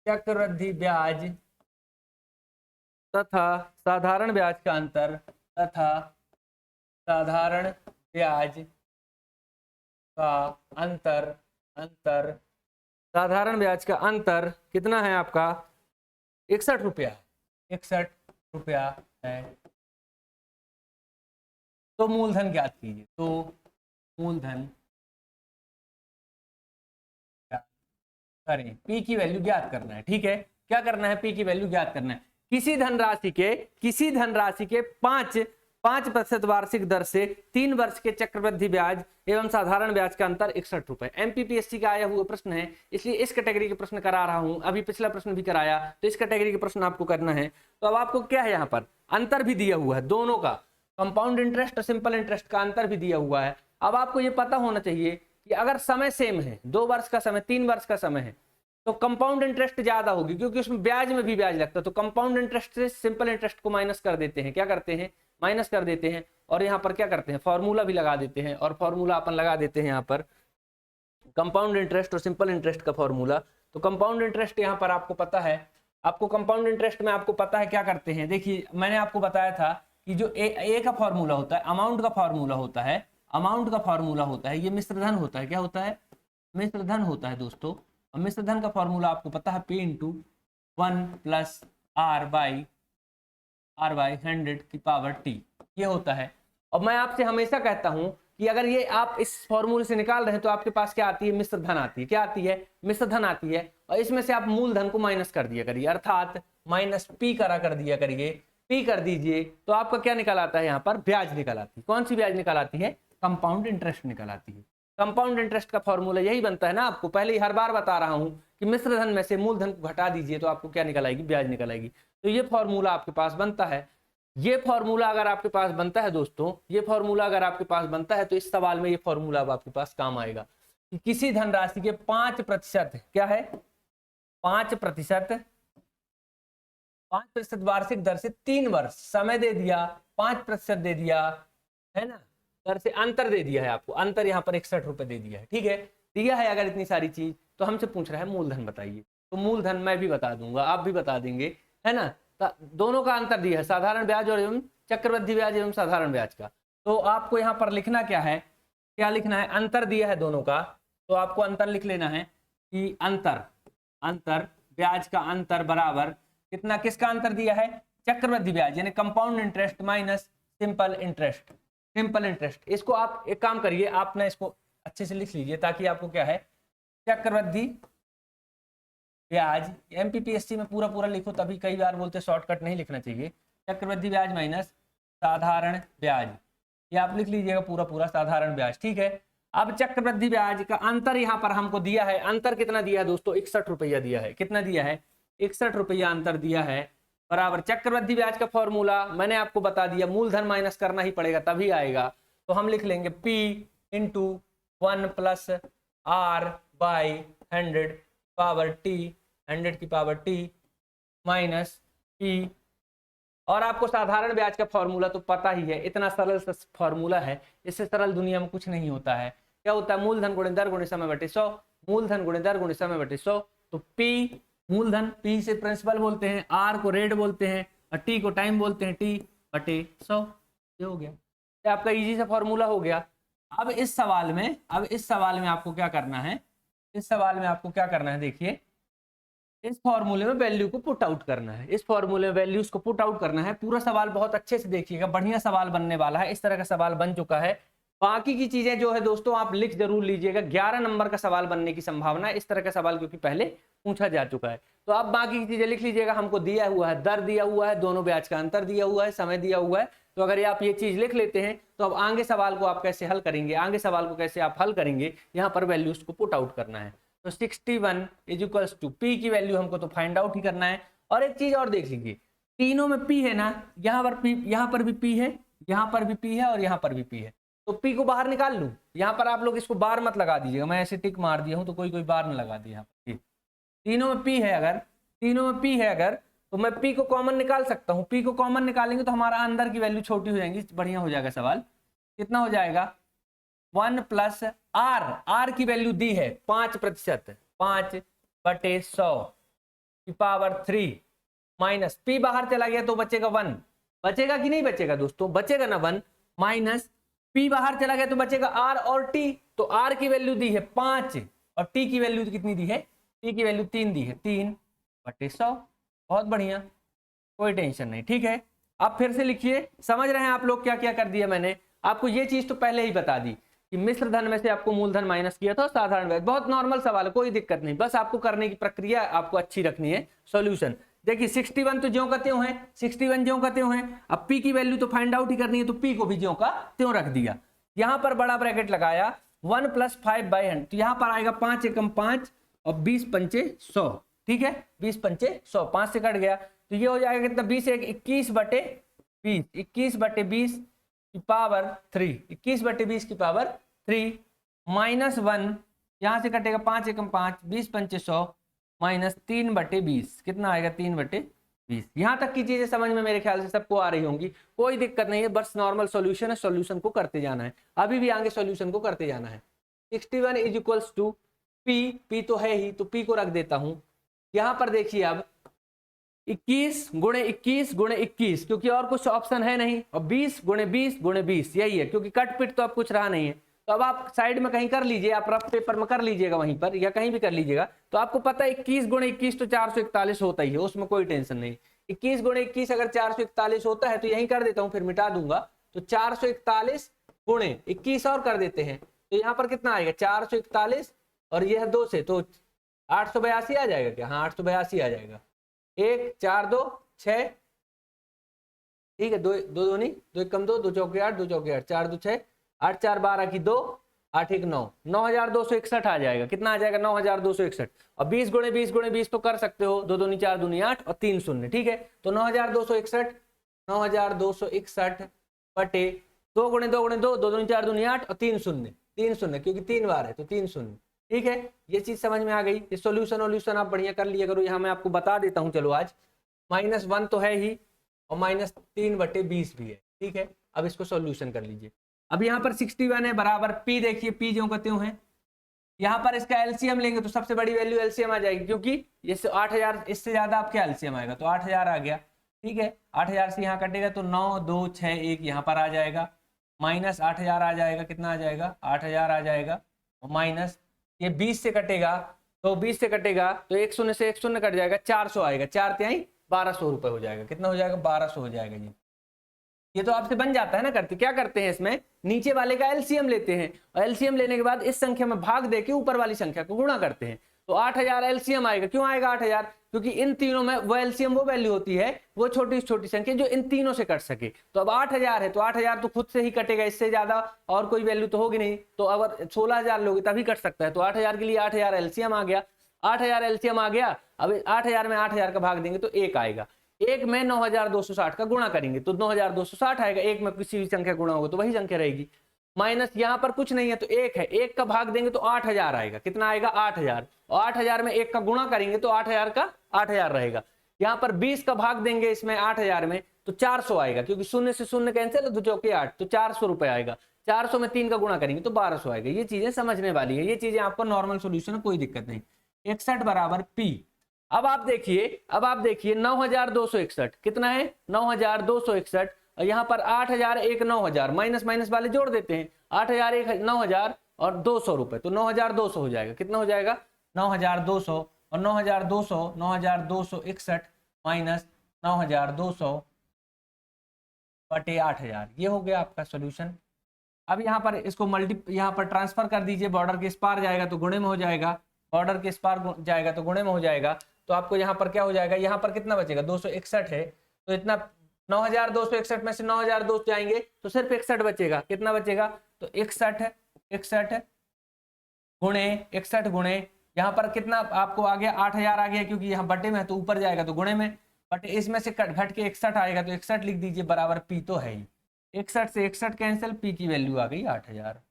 चक्रवृद्धि ब्याज तथा साधारण ब्याज का अंतर, साधारण ब्याज का अंतर कितना है आपका? 61 रुपया है। तो मूलधन ज्ञात कीजिए। तो मूलधन करें, पी की वैल्यू ज्ञात करना है। ठीक है, क्या करना है? पी की वैल्यू ज्ञात करना है। किसी धनराशि के 5% वार्षिक दर से 3 वर्ष के चक्रवृद्धि ब्याज एवं साधारण ब्याज का अंतर 61 रुपए। एमपीपीएससी का आया हुआ प्रश्न है, इसलिए इस कैटेगरी के प्रश्न करा रहा हूं। अभी पिछला प्रश्न भी कराया, तो इस कैटेगरी के प्रश्न आपको करना है। तो अब आपको क्या है, यहाँ पर अंतर भी दिया हुआ है, दोनों का, कंपाउंड इंटरेस्ट और सिंपल इंटरेस्ट का अंतर भी दिया हुआ है। अब आपको ये पता होना चाहिए कि अगर समय सेम है, 2 वर्ष का समय, 3 वर्ष का समय है, तो कंपाउंड इंटरेस्ट ज्यादा होगी, क्योंकि उसमें ब्याज में भी ब्याज लगता है। तो कंपाउंड इंटरेस्ट से सिंपल इंटरेस्ट को माइनस कर देते हैं। क्या करते हैं? माइनस कर देते हैं। और यहाँ पर क्या करते हैं? फॉर्मूला भी लगा देते हैं। और फॉर्मूला अपन लगा देते हैं यहाँ पर कंपाउंड इंटरेस्ट और सिंपल इंटरेस्ट का फॉर्मूला। तो कंपाउंड इंटरेस्ट यहाँ पर आपको पता है, आपको कंपाउंड इंटरेस्ट में आपको पता है क्या करते हैं। देखिए मैंने आपको बताया था कि जो ए का फॉर्मूला होता है, अमाउंट का फॉर्मूला होता है, अमाउंट का फॉर्मूला होता है, ये मिश्रधन होता है। क्या होता है? मिश्रधन होता है दोस्तों। और मिश्रधन का फॉर्मूला आपको पता है, P × 1 + R/100⁻T ये होता है। और मैं आपसे हमेशा कहता हूं कि अगर ये आप इस फॉर्मूले से निकाल रहे हैं तो आपके पास क्या आती है? मिश्रधन आती है। क्या आती है? मिश्रधन आती है। और इसमें से आप मूलधन को माइनस कर दिया करिए, अर्थात -P कर दिया करिए, P कर दीजिए, तो आपका क्या निकल आता है? यहाँ पर ब्याज निकल आती है। कौन सी ब्याज निकल आती है? कंपाउंड इंटरेस्ट निकल आती है। कंपाउंड इंटरेस्ट का फॉर्मूला यही बनता है ना, आपको पहले ही हर बार बता रहा हूं कि मिश्रधन में से मूलधन को घटा दीजिए तो आपको क्या निकल आएगी? ब्याज निकल आएगी। तो ये फॉर्मूला आपके पास बनता है। ये फॉर्मूला अगर आपके पास बनता है दोस्तों, ये फॉर्मूला अगर आपके पास बनता है तो इस सवाल में ये फॉर्मूला अब आपके पास काम आएगा कि किसी धनराशि के 5% क्या है? 5% वार्षिक दर से 3 वर्ष समय दे दिया, 5% दे दिया है ना, दर से अंतर दे दिया है आपको। अंतर यहाँ पर 61 रुपए दे दिया है। ठीक है, दिया है अगर इतनी सारी चीज, तो हमसे पूछ रहा है मूलधन बताइए। तो मूलधन मैं भी बता दूंगा, आप भी बता देंगे, है ना। दोनों का अंतर दिया है, साधारण ब्याज और एवं चक्रवृद्धि ब्याज एवं साधारण ब्याज का। तो आपको यहाँ पर लिखना क्या है? क्या लिखना है? अंतर दिया है दोनों का, तो आपको अंतर लिख लेना है कि अंतर ब्याज का अंतर बराबर कितना? किसका अंतर दिया है? चक्रवृद्धि ब्याज यानी compound interest minus simple interest. Simple interest, इसको आप एक काम करिए, आप ना इसको अच्छे से लिख लीजिए ताकि आपको क्या है, चक्रवृद्धि ब्याज, एमपीपीएससी में पूरा पूरा लिखो, तभी कई बार बोलते शॉर्टकट नहीं लिखना चाहिए। चक्रवृद्धि ब्याज माइनस साधारण ब्याज, ये आप लिख लीजिएगा पूरा पूरा साधारण ब्याज। ठीक है, अब चक्रवृद्धि ब्याज का अंतर यहाँ पर हमको दिया है। अंतर कितना दिया है दोस्तों? 61 रुपया दिया है। कितना दिया है? 61 रुपया अंतर दिया है, बराबर चक्रवृद्धि ब्याज का फॉर्मूला मैंने आपको बता दिया, मूलधन माइनस करना ही पड़ेगा तभी आएगा। तो हम लिख लेंगे P × 1 + R/100⁻T, 100⁻T minus P। और आपको साधारण ब्याज का फॉर्मूला तो पता ही है, इतना सरल फॉर्मूला है, इससे सरल दुनिया में कुछ नहीं होता है। क्या होता है? मूलधन गुणे दर गुणे समय बटे 100, मूलधन गुणे दर गुणे समय बटे 100। तो P मूलधन, P से प्रिंसिपल बोलते हैं, R को रेट बोलते हैं और T को टाइम बोलते हैं, T बटे 100। ये हो गया, ये आपका इजी सा फॉर्मूला हो गया। अब इस सवाल में आपको क्या करना है? इस सवाल में आपको क्या करना है? देखिए, इस फॉर्मूले में वैल्यू को पुट आउट करना है। इस फॉर्मूले में वैल्यूज को पुट आउट करना है। पूरा सवाल बहुत अच्छे से देखिएगा, बढ़िया सवाल बनने वाला है। इस तरह का सवाल बन चुका है। बाकी की चीजें जो है दोस्तों आप लिख जरूर लीजिएगा, 11 नंबर का सवाल बनने की संभावना है इस तरह का सवाल, क्योंकि पहले पूछा जा चुका है। तो आप बाकी की चीजें लिख लीजिएगा। हमको दिया हुआ है, दर दिया हुआ है, दोनों ब्याज का अंतर दिया हुआ है, समय दिया हुआ है। तो अगर आप ये चीज लिख लेते हैं तो अब आगे सवाल को आप कैसे हल करेंगे, आगे सवाल को कैसे आप हल करेंगे, यहाँ पर वैल्यूज को पुट आउट करना है। तो 61 = P की वैल्यू हमको तो फाइंड आउट ही करना है। और एक चीज और देख लीजिए, तीनों में P है ना, यहाँ पर P, यहाँ पर भी P है, यहाँ पर भी P है और यहाँ पर भी P है। तो P को बाहर निकाल लूं। यहाँ पर आप लोग इसको बार मत लगा दीजिएगा, मैं ऐसे टिक मार दिया हूं तो कोई बार न लगा दिया। यहाँ पर तीनों में P है, अगर तीनों में P है अगर, तो मैं P को कॉमन निकाल सकता हूँ। P को कॉमन निकालेंगे तो हमारा अंदर की वैल्यू छोटी हो जाएगी, बढ़िया हो जाएगा सवाल। कितना हो जाएगा? 1 + R की वैल्यू दी है 5%, 5/100⁻³ माइनस P बाहर चला गया तो बचेगा 1, बचेगा कि नहीं बचेगा दोस्तों? बचेगा ना 1, माइनस P बाहर चला गया तो बचेगा R और T। तो R की वैल्यू दी है 5 और T की वैल्यू कितनी दी है? T की वैल्यू 3 दी है, 3/100। बहुत बढ़िया, कोई टेंशन नहीं। ठीक है, अब फिर से लिखिए। समझ रहे हैं आप लोग क्या क्या कर दिया मैंने? आपको ये चीज तो पहले ही बता दी कि मिश्रधन में से आपको मूलधन माइनस किया था, साधारण ब्याज। बहुत नॉर्मल सवाल है, कोई दिक्कत नहीं, बस आपको करने की प्रक्रिया आपको अच्छी रखनी है। सॉल्यूशन देखिए, 61 तो ज्यों का त्यों है, 61 ज्यों का त्यों है। अब P की वैल्यू तो फाइंड आउट ही करनी है, तो P को भी ज्यों का त्यों रख दिया। यहाँ पर बड़ा ब्रैकेट लगाया, 1 + 5/100, तो यहाँ पर आएगा 5 × 5 और 20 × 5 = 100। ठीक है, 20 × 5 = 100, 5 से कट गया तो ये हो जाएगा कितना? 20 × 1 = 21/20, 21/20 की पावर 3, 21/20 की पावर 3 -1, यहाँ से कटेगा 5 एकम 5, 20 पंचे 100, -3/20 कितना आएगा 3/20। यहाँ तक की चीजें समझ में मेरे ख्याल से सबको आ रही होंगी, कोई दिक्कत नहीं है, बस नॉर्मल सॉल्यूशन है, सॉल्यूशन को करते जाना है, अभी भी आगे सॉल्यूशन को करते जाना है। 61 इज इक्वल्स टू पी तो है ही, तो पी को रख देता हूं। यहाँ पर देखिए अब 21 गुणे 21 गुणे 21, क्योंकि और कुछ ऑप्शन है नहीं, और 20 गुणे 20 गुणे 20 यही है, क्योंकि कट पिट तो अब कुछ रहा नहीं है। तो अब आप साइड में कहीं कर लीजिए, आप रफ पेपर में कर लीजिएगा वहीं पर, या कहीं भी कर लीजिएगा, तो आपको पता है 21 गुणे 21 तो 441 होता ही है, उसमें कोई टेंशन नहीं। 21 गुणे 21 अगर 441 होता है तो यहीं कर देता हूं, फिर मिटा दूंगा, तो 441 गुणे 21 और कर देते हैं, तो यहाँ पर कितना आएगा 441, और यह 2 से तो 882 आ जाएगा क्या? हाँ 882 आ जाएगा। 1 4 2 6, ठीक है, 2 2 2 नहीं, 2 1 2, 2 चौके 8, 2 चौके 8, 4 2 6, 8 4 12 की 2, 8 1 9, 9261 आ जाएगा। कितना आ जाएगा 9261, और 20 गुणे 20 गुणे 20 तो कर सकते हो, 2 2 4 2 8 और 3 शून्य, ठीक है, तो 9261 बटे 2 गुणे 2 गुणे 2, 2 2 4 2 8 और 3 शून्य, 3 शून्य क्योंकि 3 बार है तो 3 शून्य, ठीक है, ये चीज समझ में आ गई। ये सॉल्यूशन वॉल्यूशन आप बढ़िया कर लिया करो, यहाँ मैं आपको बता देता हूँ, चलो आज -1 तो है ही, और -3/20 भी है, ठीक है। अब इसको सॉल्यूशन कर लीजिए। अब यहाँ पर 61 है बराबर पी, देखिए पी जो कहते हैं, यहाँ पर इसका एलसीएम लेंगे तो सबसे बड़ी वैल्यू एलसीएम आ जाएगी, क्योंकि ये 8000, इससे ज्यादा आप क्या एलसीएम आएगा, तो 8000 आ गया, ठीक है। 8000 से यहाँ कटेगा तो 9 2 6 1 यहाँ पर आ जाएगा, -8000 आ जाएगा, कितना आ जाएगा 8000 आ जाएगा, और माइनस ये 20 से कटेगा, तो 20 से कटेगा तो 1 शून्य से 1 शून्य कट जाएगा, 400 आएगा, 4 तिहाई 1200 रुपए हो जाएगा, कितना हो जाएगा 1200 हो जाएगा जी। ये तो आपसे बन जाता है ना, करते क्या करते हैं इसमें, नीचे वाले का एलसीएम लेते हैं, और एलसीएम लेने के बाद इस संख्या में भाग देके ऊपर वाली संख्या को गुणा करते हैं, तो 8000 एलसीएम आएगा। क्यों आएगा 8000? क्योंकि इन तीनों में वो एलसीएम वो वैल्यू होती है, वो छोटी छोटी संख्या जो इन तीनों से कट सके। तो अब 8000 है तो 8000 तो खुद से ही कटेगा, इससे ज्यादा और कोई वैल्यू तो होगी नहीं, तो अगर 16000 लोगे तभी कट सकता है, तो 8000 के लिए 8000 एलसीएम आ गया, 8000 एलसीएम आ गया। अब 8000 में 8000 का भाग देंगे तो 1 आएगा, 1 में 9260 का गुणा करेंगे तो 9260 आएगा, 1 में किसी भी संख्या गुणा होगा तो वही संख्या रहेगी, माइनस यहाँ पर कुछ नहीं है तो 1 है, 1 का भाग देंगे तो 8000 आएगा, कितना आएगा 8000, और 8000 में 1 का गुणा करेंगे तो 8000 का 8000 रहेगा। यहाँ पर 20 का भाग देंगे इसमें 8000 में तो 400 आएगा, क्योंकि शून्य से शून्य कैंसिल, 2 चौके 8, तो 400 रुपए आएगा। 400 में 3 का गुणा करेंगे तो 1200 आएगा। ये चीजें समझने वाली है, ये चीजें आपको नॉर्मल सोल्यूशन है, कोई दिक्कत नहीं। 61 बराबर पी। अब आप देखिए 9261 कितना है 9261, और यहाँ पर 8000 1 9000, माइनस माइनस वाले जोड़ देते हैं, 8000 1 9000 और 200 रुपए, तो 9200 हो जाएगा, कितना हो जाएगा 9200, और 9261 माइनस 9200 बटे 8000, ये हो गया आपका सोल्यूशन। अब यहाँ पर इसको यहाँ पर ट्रांसफर कर दीजिए, बॉर्डर के इस पार जाएगा तो गुणे में हो जाएगा, बॉर्डर के इस पार जाएगा तो गुणे में हो जाएगा, तो आपको यहाँ पर क्या हो जाएगा, यहाँ पर कितना बचेगा 261 है, तो इतना 9261 में से 9200 जाएंगे तो सिर्फ 61 बचेगा, कितना बचेगा, तो 61 गुणे यहाँ पर कितना आपको आ गया 8000 आ गया, क्योंकि यहाँ बटे में है तो ऊपर जाएगा तो गुणे में, बट इसमें से घट के 61 आएगा तो 61 लिख दीजिए बराबर पी तो है ही, 61 से 61 कैंसिल, पी की वैल्यू आ गई 8000,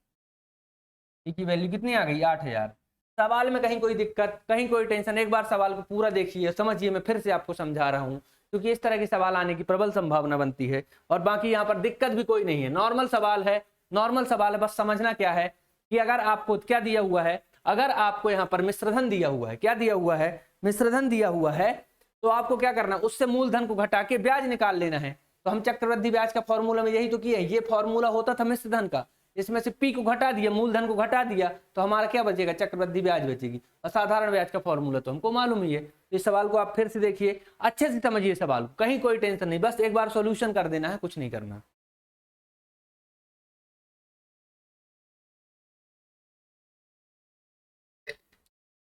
पी की वैल्यू कितनी आ गई 8000। सवाल में कहीं कोई दिक्कत, कहीं कोई टेंशन, एक बार सवाल को पूरा देखिए समझिए, मैं फिर से आपको समझा रहा हूँ, क्योंकि इस तरह के सवाल आने की प्रबल संभावना बनती है, और बाकी यहाँ पर दिक्कत भी कोई नहीं है, नॉर्मल सवाल है, बस समझना क्या है कि अगर आपको क्या दिया हुआ है, अगर आपको यहाँ पर मिश्रधन दिया हुआ है, क्या दिया हुआ है, मिश्रधन दिया हुआ है, तो आपको क्या करना, उससे मूलधन को घटा के ब्याज निकाल लेना है। तो हम चक्रवृद्धि ब्याज का फॉर्मूला में यही तो किया, ये फॉर्मूला होता था मिश्रधन का, इसमें से पी को घटा दिया, मूलधन को घटा दिया, तो हमारा क्या बचेगा, चक्रवृद्धि ब्याज बचेगी, और साधारण ब्याज का फॉर्मूला तो हमको मालूम ही है। इस सवाल को आप फिर से देखिए, अच्छे से समझिए सवाल, कहीं कोई टेंशन नहीं, बस एक बार सॉल्यूशन कर देना है, कुछ नहीं करना।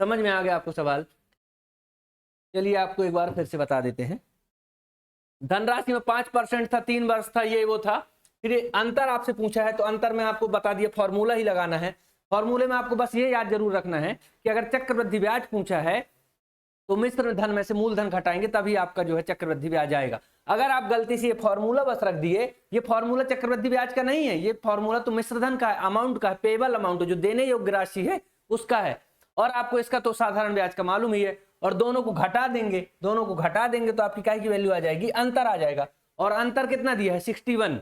समझ में आ गया आपको सवाल? चलिए आपको एक बार फिर से बता देते हैं। धनराशि में 5% था, 3 वर्ष था, ये वो था, फिर अंतर आपसे पूछा है तो अंतर में आपको बता दिया, फॉर्मूला ही लगाना है। फॉर्मूले में आपको बस ये याद जरूर रखना है कि अगर चक्रवृद्धि ब्याज पूछा है तो मिश्र धन में से मूलधन घटाएंगे तभी आपका जो है चक्रवृद्धि ब्याज आएगा। अगर आप गलती से ये फॉर्मूला बस रख दिए, ये फॉर्मूला चक्रवृद्धि ब्याज का नहीं है, ये फॉर्मूला तो मिश्र धन का है, अमाउंट का है, पेबल अमाउंट जो देने योग्य राशि है उसका है, और आपको इसका तो साधारण ब्याज का मालूम ही है, और दोनों को घटा देंगे, दोनों को घटा देंगे तो आपकी काय की वैल्यू आ जाएगी, अंतर आ जाएगा। और अंतर कितना दिया है 61।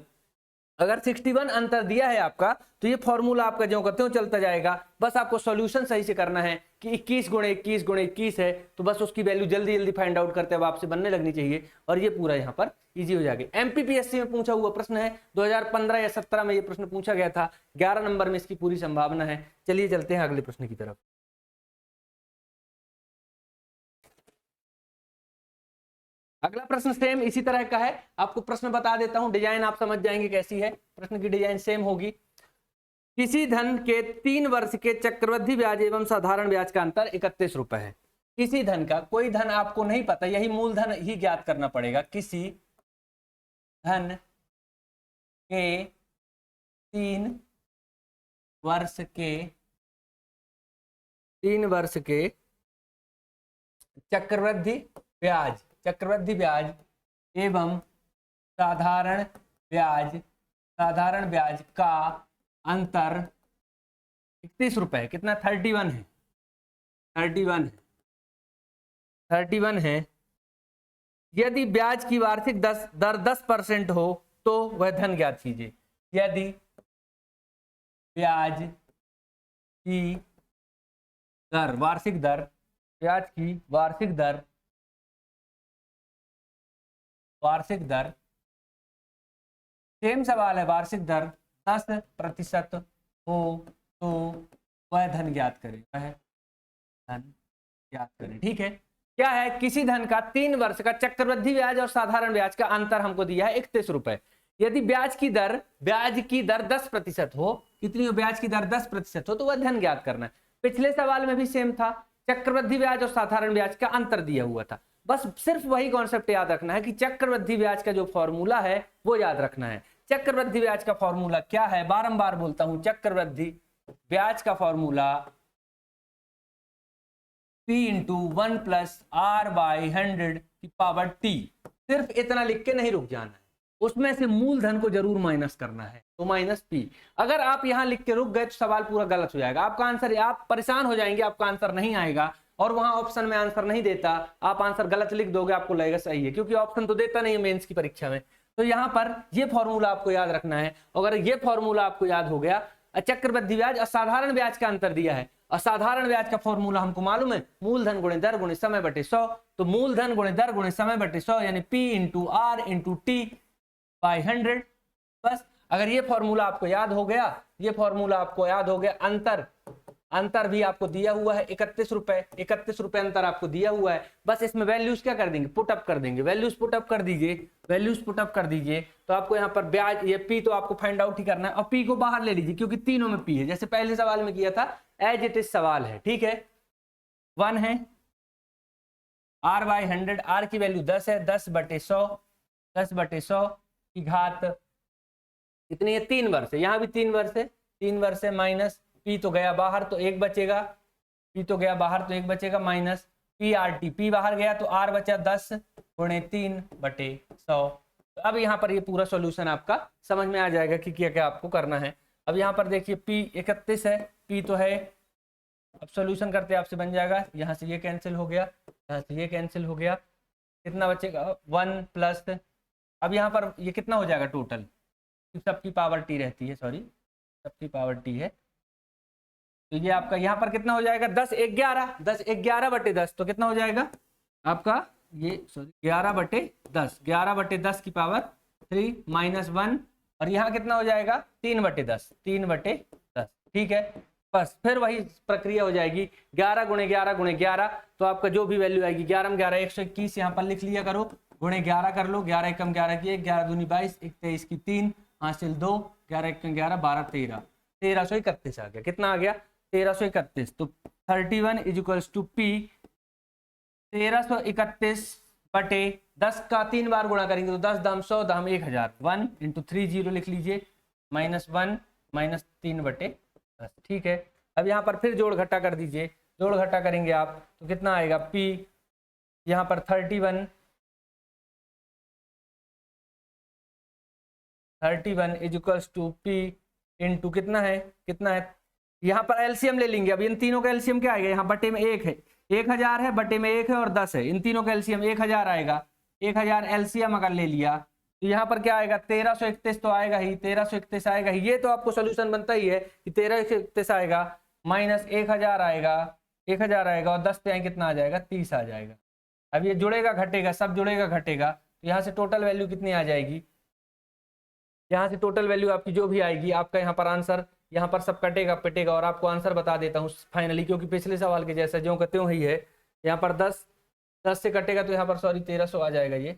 अगर 61 अंतर दिया है आपका तो ये फॉर्मूला आपका जो करते हो चलता जाएगा। बस आपको सॉल्यूशन सही से करना है कि 21 गुणे 21 गुणे 21 है, तो बस उसकी वैल्यू जल्दी जल्दी फाइंड आउट करते अब आपसे बनने लगनी चाहिए, और ये पूरा यहाँ पर इजी हो जाएगा। एमपीपीएससी में पूछा हुआ प्रश्न है, 2015 या 17 में ये प्रश्न पूछा गया था, 11 नंबर में इसकी पूरी संभावना है। चलिए चलते हैं अगले प्रश्न की तरफ। अगला प्रश्न सेम इसी तरह का है, आपको प्रश्न बता देता हूं, डिजाइन आप समझ जाएंगे कैसी है। प्रश्न की डिजाइन सेम होगी। किसी धन के 3 वर्ष के चक्रवृद्धि ब्याज एवं साधारण ब्याज का अंतर 31 रुपए है। किसी धन का, कोई धन आपको नहीं पता, यही मूलधन ही ज्ञात करना पड़ेगा। किसी धन के 3 वर्ष के चक्रवृद्धि ब्याज एवं साधारण ब्याज का अंतर 31 रुपए, कितना 31 है, 31 है। यदि ब्याज की वार्षिक दर 10% हो तो वह धन ज्ञात कीजिए। यदि ब्याज की दर, वार्षिक दर, ब्याज की वार्षिक दर सेम सवाल है, वार्षिक दर 10% हो तो वह धन ज्ञात करें, ठीक है। क्या है, किसी धन का 3 वर्ष का चक्रवृद्धि ब्याज और साधारण ब्याज का अंतर हमको दिया है 31 रुपए। यदि ब्याज की दर 10% हो, कितनी हो, ब्याज की दर 10% हो तो वह धन ज्ञात करना है। पिछले सवाल में भी सेम था, चक्रवृद्धि ब्याज और साधारण ब्याज का अंतर दिया हुआ था। बस सिर्फ वही कॉन्सेप्ट याद रखना है कि चक्रवृद्धि ब्याज का जो फॉर्मूला है वो याद रखना है। चक्रवृद्धि ब्याज का फॉर्मूला क्या है, बारंबार बोलता हूं, चक्रवृद्धि ब्याज का फॉर्मूला P × 1 + R/100t। सिर्फ इतना लिख के नहीं रुक जाना है, उसमें से मूलधन को जरूर माइनस करना है, तो -P। अगर आप यहां लिख के रुक गए तो सवाल पूरा गलत हो जाएगा, आपका आंसर, आप परेशान हो जाएंगे, आपका आंसर नहीं आएगा। और वहां ऑप्शन में आंसर नहीं देता, आप आंसर गलत लिख दोगे, आपको लगेगा सही है, क्योंकि ऑप्शन तो देता नहीं है मेंस की परीक्षा में। तो यहाँ पर ये फॉर्मूला आपको याद रखना है। अगर ये फॉर्मूला आपको याद हो गया, चक्रवृद्धि ब्याज और साधारण ब्याज का अंतर दिया है, और साधारण ब्याज का फॉर्मूला हमको मालूम है, मूलधन गुणे दर गुणे समय बटे 100। तो मूलधन गुणे दर गुणे समय बटे 100 यानी P × R × T/100। बस अगर ये फॉर्मूला आपको याद हो गया, अंतर भी आपको दिया हुआ है 31 रुपए अंतर आपको दिया हुआ है। बस इसमें वैल्यूज क्या कर देंगे, पुट अप कर देंगे, वैल्यूज पुट अप कर दीजिए, तो आपको यहाँ पर ब्याज, ये P तो आपको फाइंड आउट ही करना है, और P को बाहर ले लीजिए क्योंकि तीनों में P है, जैसे पहले सवाल में किया था, एज इट इज सवाल है, ठीक है। 1 है, R/100, R की वैल्यू 10 है, 10/100 की घात कितनी है, 3 वर्ष है, यहाँ भी 3 वर्ष है, माइनस P तो गया बाहर तो 1 बचेगा, माइनस PRT, P बाहर गया तो R बचा 10 × 3/100। अब यहाँ पर ये पूरा सॉल्यूशन आपका समझ में आ जाएगा कि क्या क्या आपको करना है। अब यहाँ पर देखिए P 31 है, P तो है, अब सॉल्यूशन करते आपसे बन जाएगा, यहाँ से ये कैंसिल हो गया, कितना बचेगा 1 प्लस, अब यहाँ पर ये कितना हो जाएगा टोटल, सबकी पावर T रहती है, सबकी पावर T है, तो ये आपका यहाँ पर कितना हो जाएगा 10 11 बटे 10, तो कितना हो जाएगा आपका ये 11/10 की पावर 3 -1, और यहाँ कितना हो जाएगा 3/10, ठीक है। बस फिर वही प्रक्रिया हो जाएगी, 11 × 11 × 11, तो आपका जो भी वैल्यू आएगी 11 में 11 121 यहाँ पर लिख लिया करो, गुणे 11 कर लो, 11 × 11 की 11 दूनी 22, 1 23 की 3, हासिल 2, 11 × 11 12 13, 1331 आ गया, कितना आ गया 1331। तो 31 = P 1331/10 का 3 बार गुणा करेंगे तो 10 दाम 100 दाम 1000, 1 × 30 लिख लीजिए, -1 -3/10, ठीक है। अब यहाँ पर फिर जोड़ घटा कर दीजिए, जोड़ घटा करेंगे आप तो कितना आएगा P यहाँ पर 31 is equals to P into कितना है यहाँ पर एलसीएम ले लेंगे। अब इन तीनों का एलसीएम क्या आएगा, यहाँ बटे में 1 है, 1000 है, बटे में 1 है और 10 है, इन तीनों का एलसीएम 1000 आएगा। 1000 एलसीएम अगर ले लिया तो यहाँ पर क्या आएगा, 1331 तो आएगा ही, 1331 आएगा ही। ये तो आपको सोल्यूशन बनता ही है कि 1331 आएगा माइनस 1000 आएगा, 1000 आएगा और 10 पे आए कितना आ जाएगा, 30 आ जाएगा। अब ये जुड़ेगा घटेगा, सब जुड़ेगा घटेगा, तो यहाँ से टोटल वैल्यू कितनी आ जाएगी, यहाँ से टोटल वैल्यू आपकी जो भी आएगी, आपका यहाँ पर आंसर, यहाँ पर सब कटेगा पिटेगा और आपको आंसर बता देता हूँ फाइनली, क्योंकि पिछले सवाल के जैसा ज्यों का त्यों ही है। यहाँ पर 10 से कटेगा तो यहाँ पर सॉरी 1300 आ जाएगा, ये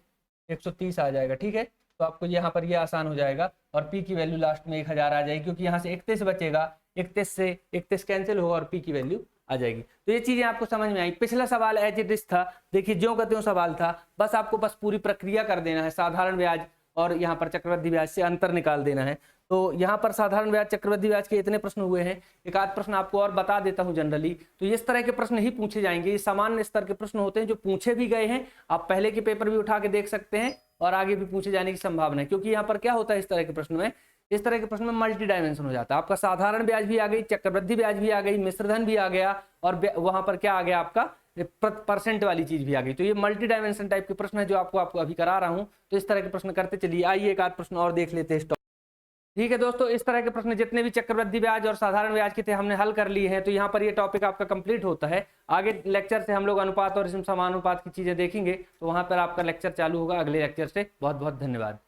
130 आ जाएगा, ठीक है। तो आपको यहाँ पर ये आसान हो जाएगा और पी की वैल्यू लास्ट में 1000 आ जाएगी, क्योंकि यहाँ से 31 बचेगा, 31 से 31 कैंसिल होगा और पी की वैल्यू आ जाएगी। तो ये चीजें आपको समझ में आई। पिछला सवाल एज इट इज था, देखिए ज्यों का त्यों सवाल था, बस आपको बस पूरी प्रक्रिया कर देना है, साधारण ब्याज और यहाँ पर चक्रवृद्धि ब्याज से अंतर निकाल देना है। तो यहाँ पर साधारण ब्याज चक्रवृद्धि ब्याज के इतने प्रश्न हुए हैं, एक आध प्रश्न आपको और बता देता हूँ जनरली। तो इस तरह के प्रश्न ही पूछे जाएंगे, ये सामान्य स्तर के प्रश्न होते हैं जो पूछे भी गए हैं, आप पहले के पेपर भी उठा के देख सकते हैं और आगे भी पूछे जाने की संभावना है। क्योंकि यहाँ पर क्या होता है इस तरह के प्रश्न में, इस तरह के प्रश्न में मल्टी डायमेंशन हो जाता है, आपका साधारण ब्याज भी आ गई, चक्रवृद्धि ब्याज भी आ गई, मिश्रधन भी आ गया और वहां पर क्या आ गया, आपका परसेंट वाली चीज भी आ गई। तो ये मल्टी डायमेंशन टाइप के प्रश्न है जो आपको अभी करा रहा हूं। तो इस तरह के प्रश्न करते चलिए। आइए एक आध प्रश्न और देख लेते हैं। ठीक है दोस्तों, इस तरह के प्रश्न जितने भी चक्रवृद्धि ब्याज और साधारण ब्याज के थे हमने हल कर लिए हैं। तो यहाँ पर ये टॉपिक आपका कंप्लीट होता है। आगे लेक्चर से हम लोग अनुपात और समानुपात की चीजें देखेंगे, तो वहां पर आपका लेक्चर चालू होगा अगले लेक्चर से। बहुत बहुत धन्यवाद।